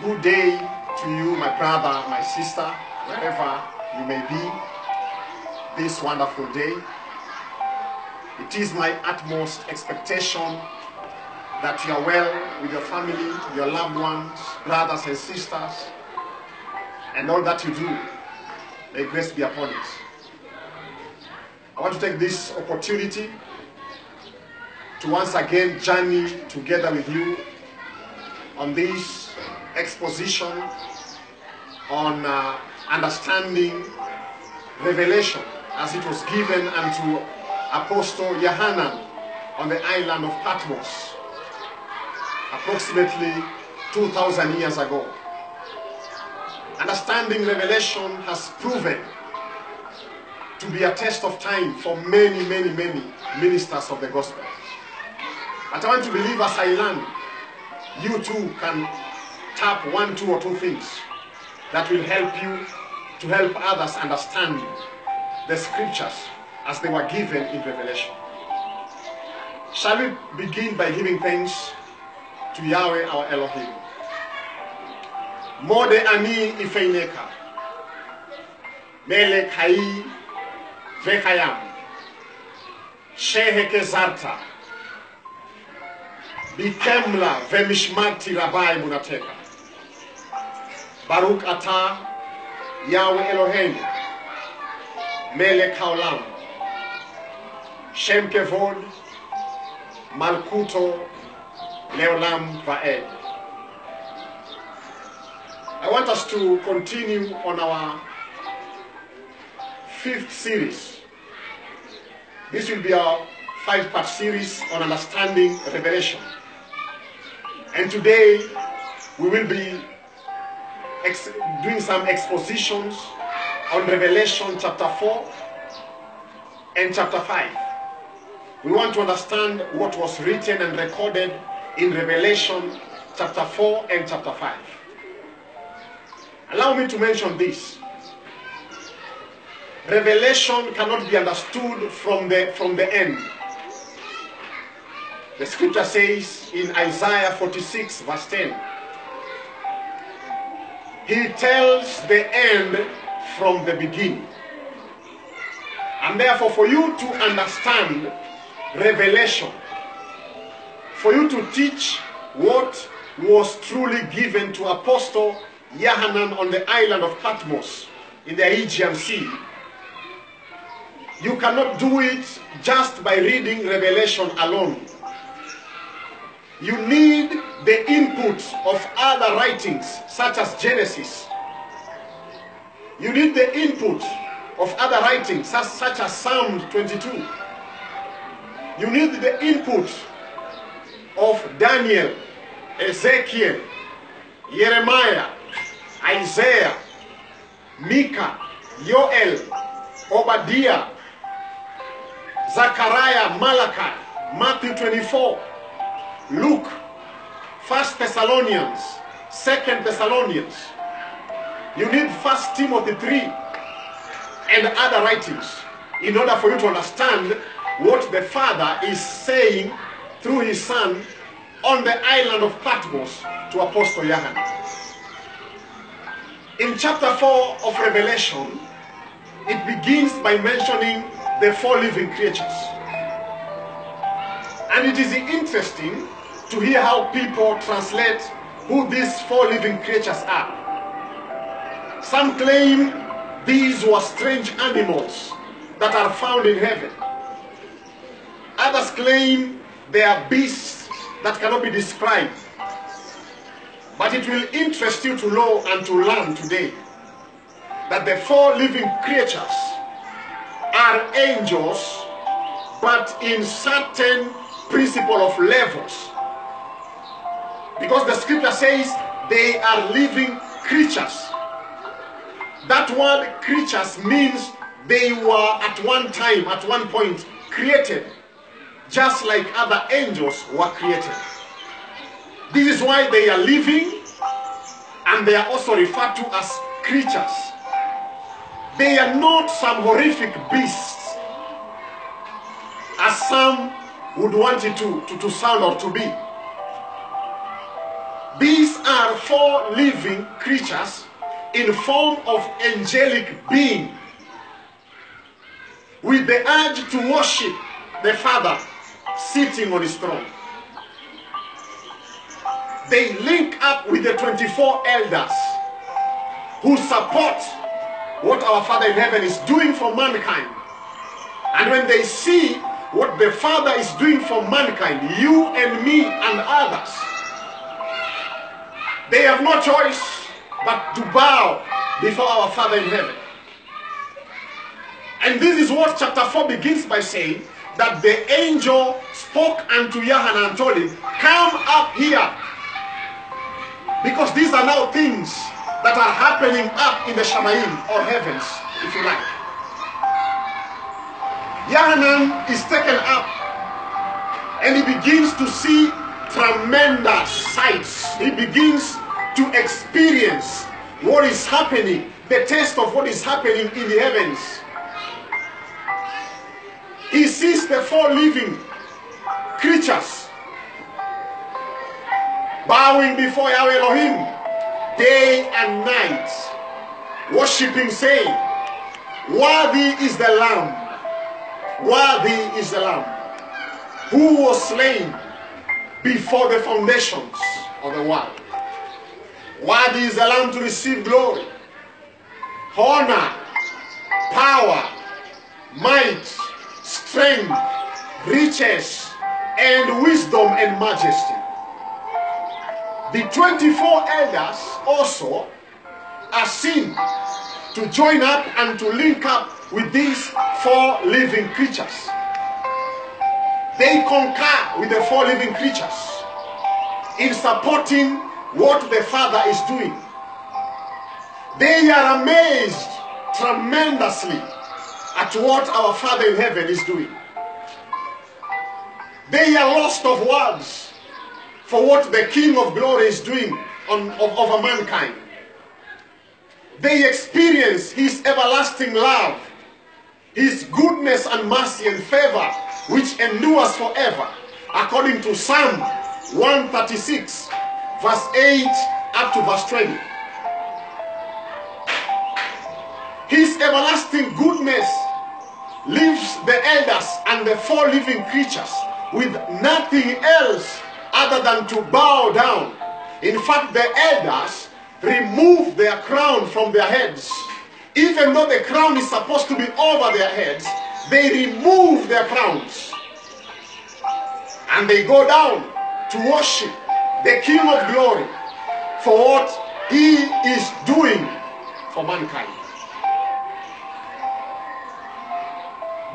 Good day to you, my brother, my sister, wherever you may be this wonderful day. It is my utmost expectation that you are well with your family, your loved ones, brothers and sisters, and all that you do. May grace be upon it. I want to take this opportunity to once again journey together with you on this exposition on understanding revelation as it was given unto Apostle Yohanan on the island of Patmos approximately 2,000 years ago. Understanding revelation has proven to be a test of time for many ministers of the gospel. But I want to believe as I learn, you too can tap one, two, or two things that will help you to help others understand the scriptures as they were given in Revelation. Shall we begin by giving thanks to Yahweh our Elohim? Mode ani ifeineka, melek hai vechayam, sheheke zarta, bikemla vemishmarti rabai munateka. Baruch atah Yahweh Eloheinu, melek haolam, shem kevod, malkuto leolam va'ed. I want us to continue on our 5th series. This will be our 5-part series on understanding revelation. And today we will be doing some expositions on Revelation chapter 4 and chapter 5. We want to understand what was written and recorded in Revelation chapter 4 and chapter 5. Allow me to mention this. Revelation cannot be understood from the end. The scripture says in Isaiah 46 verse 10, he tells the end from the beginning. And therefore, for you to understand revelation, for you to teach what was truly given to Apostle Yohanan on the island of Patmos in the Aegean Sea, you cannot do it just by reading Revelation alone. You need the input of other writings such as Genesis. You need the input of other writings such as Psalm 22. You need the input of Daniel, Ezekiel, Jeremiah, Isaiah, Micah, Joel, Obadiah, Zechariah, Malachi, Matthew 24, Luke, 1 Thessalonians, 2 Thessalonians. You need 1 Timothy 3 and other writings in order for you to understand what the Father is saying through his Son on the island of Patmos to Apostle Yohanan. In chapter 4 of Revelation, it begins by mentioning the 4 living creatures. And it is interesting to hear how people translate who these 4 living creatures are. Some claim these were strange animals that are found in heaven. Others claim they are beasts that cannot be described. But it will interest you to know and to learn today that the 4 living creatures are angels, but in certain principle of levels. Because the scripture says they are living creatures. That word creatures means they were at one time, at one point, created, just like other angels were created. This is why they are living, and they are also referred to as creatures. They are not some horrific beasts, as some would want it to sound or to be. These are four living creatures in form of angelic being, with the urge to worship the Father sitting on his throne. They link up with the 24 elders who support what our Father in heaven is doing for mankind. And when they see what the Father is doing for mankind, you and me and others, they have no choice but to bow before our Father in heaven. And this is what chapter 4 begins by saying, that the angel spoke unto Yahanan and told him, come up here. Because these are now things that are happening up in the Shamayim, or heavens, if you like. Yahanan is taken up and he begins to see tremendous sights. He begins to experience what is happening, the taste of what is happening in the heavens. He sees the four living creatures bowing before Yahweh Elohim day and night, worshiping, saying, worthy is the Lamb, worthy is the Lamb, who was slain before the foundations of the world. Worthy is the Lamb to receive glory, honor, power, might, strength, riches, and wisdom and majesty. The 24 elders also are seen to join up and to link up with these four living creatures. They concur with the four living creatures in supporting what the Father is doing. They are amazed tremendously at what our Father in heaven is doing. They are lost of words for what the King of Glory is doing over mankind. They experience his everlasting love, his goodness and mercy and favor, which endures forever, according to Psalm 136, verse 8 up to verse 20. His everlasting goodness leaves the elders and the four living creatures with nothing else other than to bow down. In fact, the elders remove their crown from their heads. Even though the crown is supposed to be over their heads, they remove their crowns. And they go down to worship the King of Glory for what he is doing for mankind.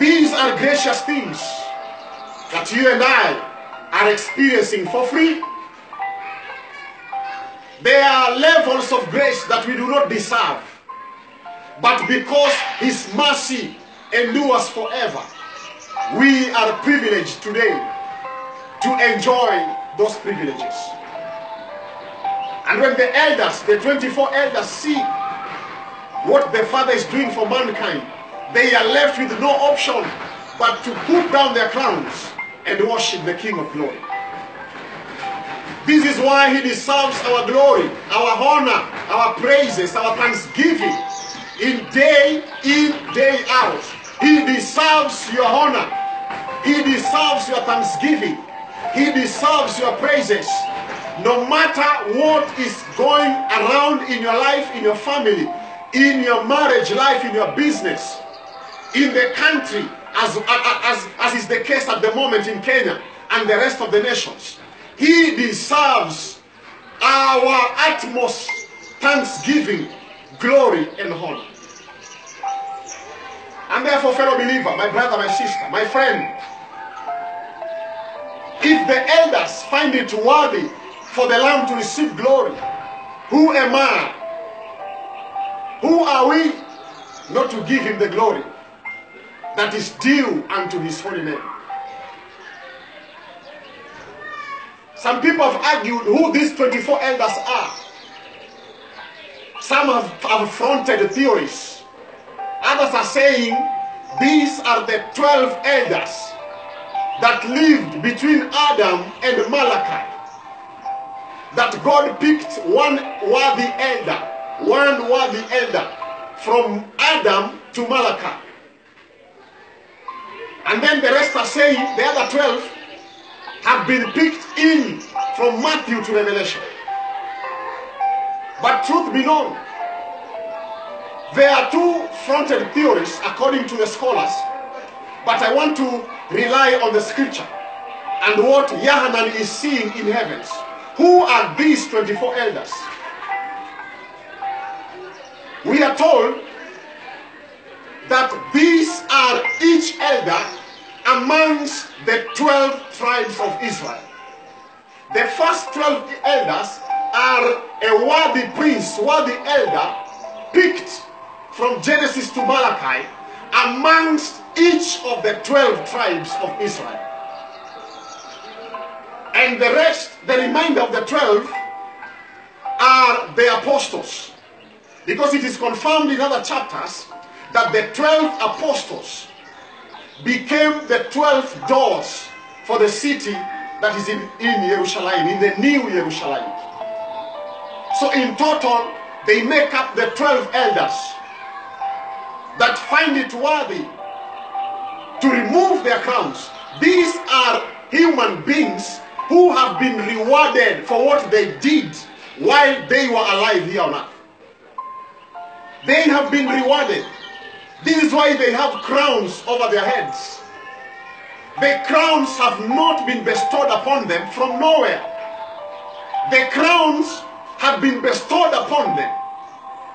These are gracious things that you and I are experiencing for free. There are levels of grace that we do not deserve, but because his mercy endures forever, we are privileged today to enjoy those privileges. And when the elders, the 24 elders, see what the Father is doing for mankind, they are left with no option but to put down their crowns and worship the King of Glory. This is why he deserves our glory, our honor, our praises, our thanksgiving day in, day out. He deserves your honor. He deserves your thanksgiving. He deserves your praises. No matter what is going around in your life, in your family, in your marriage life, in your business, in the country, as is the case at the moment in Kenya and the rest of the nations, he deserves our utmost thanksgiving, glory, and honor. And therefore, fellow believer, my brother, my sister, my friend, if the elders find it worthy for the Lamb to receive glory, who am I? Who are we not to give him the glory that is due unto his holy name? Some people have argued who these 24 elders are. Some have fronted theories. Others are saying these are the 12 elders that lived between Adam and Malachi. that God picked one worthy elder from Adam to Malachi. And then the rest are saying the other 12 have been picked in from Matthew to Revelation. But truth be known, there are two-fronted theories according to the scholars, but I want to rely on the scripture and what Yohanan is seeing in heavens. Who are these 24 elders? We are told that these are each elder amongst the 12 tribes of Israel. The first 12 elders are a worthy prince, worthy elder, picked from Genesis to Malachi amongst each of the 12 tribes of Israel. And the rest, the remainder of the 12, are the apostles. Because it is confirmed in other chapters that the 12 apostles became the 12 doors for the city that is in Jerusalem, in the new Jerusalem. So in total, they make up the 12 elders that find it worthy to remove their crowns. These are human beings who have been rewarded for what they did while they were alive here on earth. They have been rewarded. This is why they have crowns over their heads. The crowns have not been bestowed upon them from nowhere. The crowns have been bestowed upon them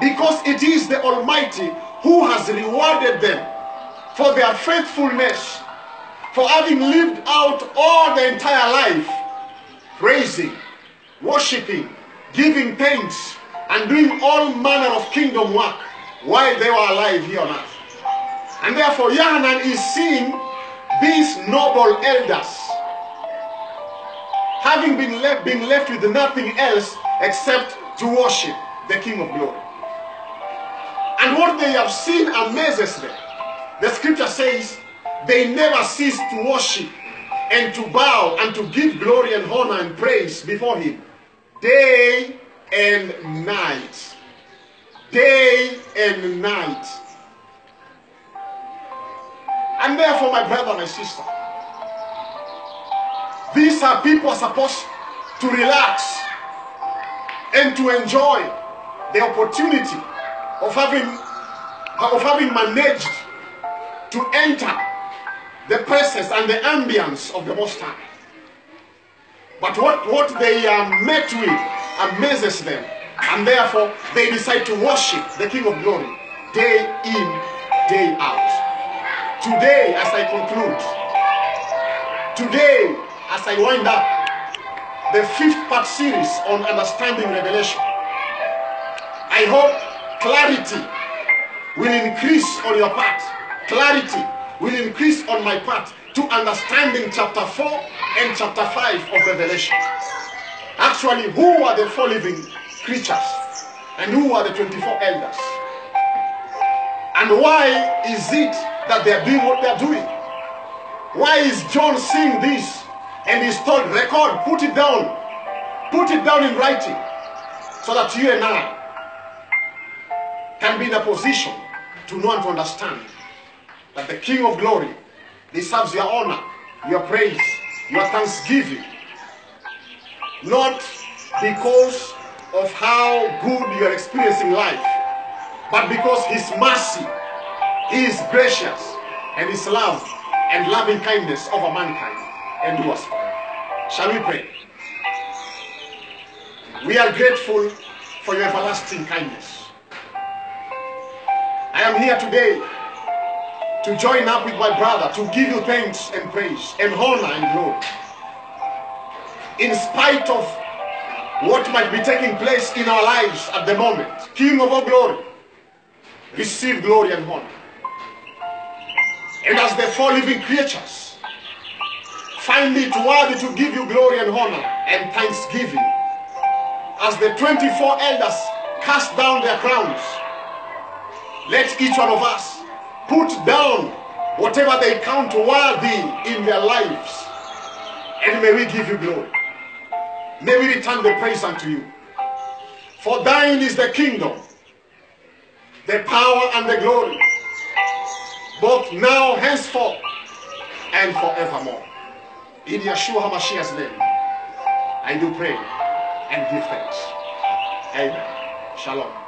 because it is the Almighty who has rewarded them for their faithfulness, for having lived out all the entire life, praising, worshiping, giving thanks, and doing all manner of kingdom work while they were alive here on earth. And therefore Yohanan is seeing these noble elders having been left with nothing else except to worship the King of Glory. And what they have seen amazes them. The scripture says they never cease to worship and to bow and to give glory and honor and praise before him day and night. Day and night. And therefore, my brother, my sister, these are people supposed to relax and to enjoy the opportunity of having managed to enter the presence and the ambience of the Most High. But what they are met with amazes them, and therefore they decide to worship the King of Glory day in, day out. Today, as I conclude, today, as I wind up the 5th part series on understanding Revelation, I hope clarity will increase on your part. Clarity will increase on my part to understanding chapter 4 and chapter 5 of Revelation. Actually, who are the 4 living creatures and who are the 24 elders? And why is it that they are doing what they are doing? Why is John seeing this and he's told, record, put it down in writing, so that you and I can be in a position to know and to understand that the King of Glory deserves your honor, your praise, your thanksgiving, not because of how good you are experiencing life, but because his mercy, his gracious, and his love and loving kindness over mankind endures forever. Shall we pray? We are grateful for your everlasting kindness. I am here today to join up with my brother to give you thanks and praise and honor and glory. In spite of what might be taking place in our lives at the moment, King of all glory, receive glory and honor. And as the 4 living creatures find it worthy to give you glory and honor and thanksgiving, as the 24 elders cast down their crowns, let each one of us put down whatever they count worthy in their lives, and may we give you glory. May we return the praise unto you. For thine is the kingdom, the power and the glory, both now, henceforth, and forevermore. In Yeshua HaMashiach's name, I do pray and give thanks. Amen. Shalom.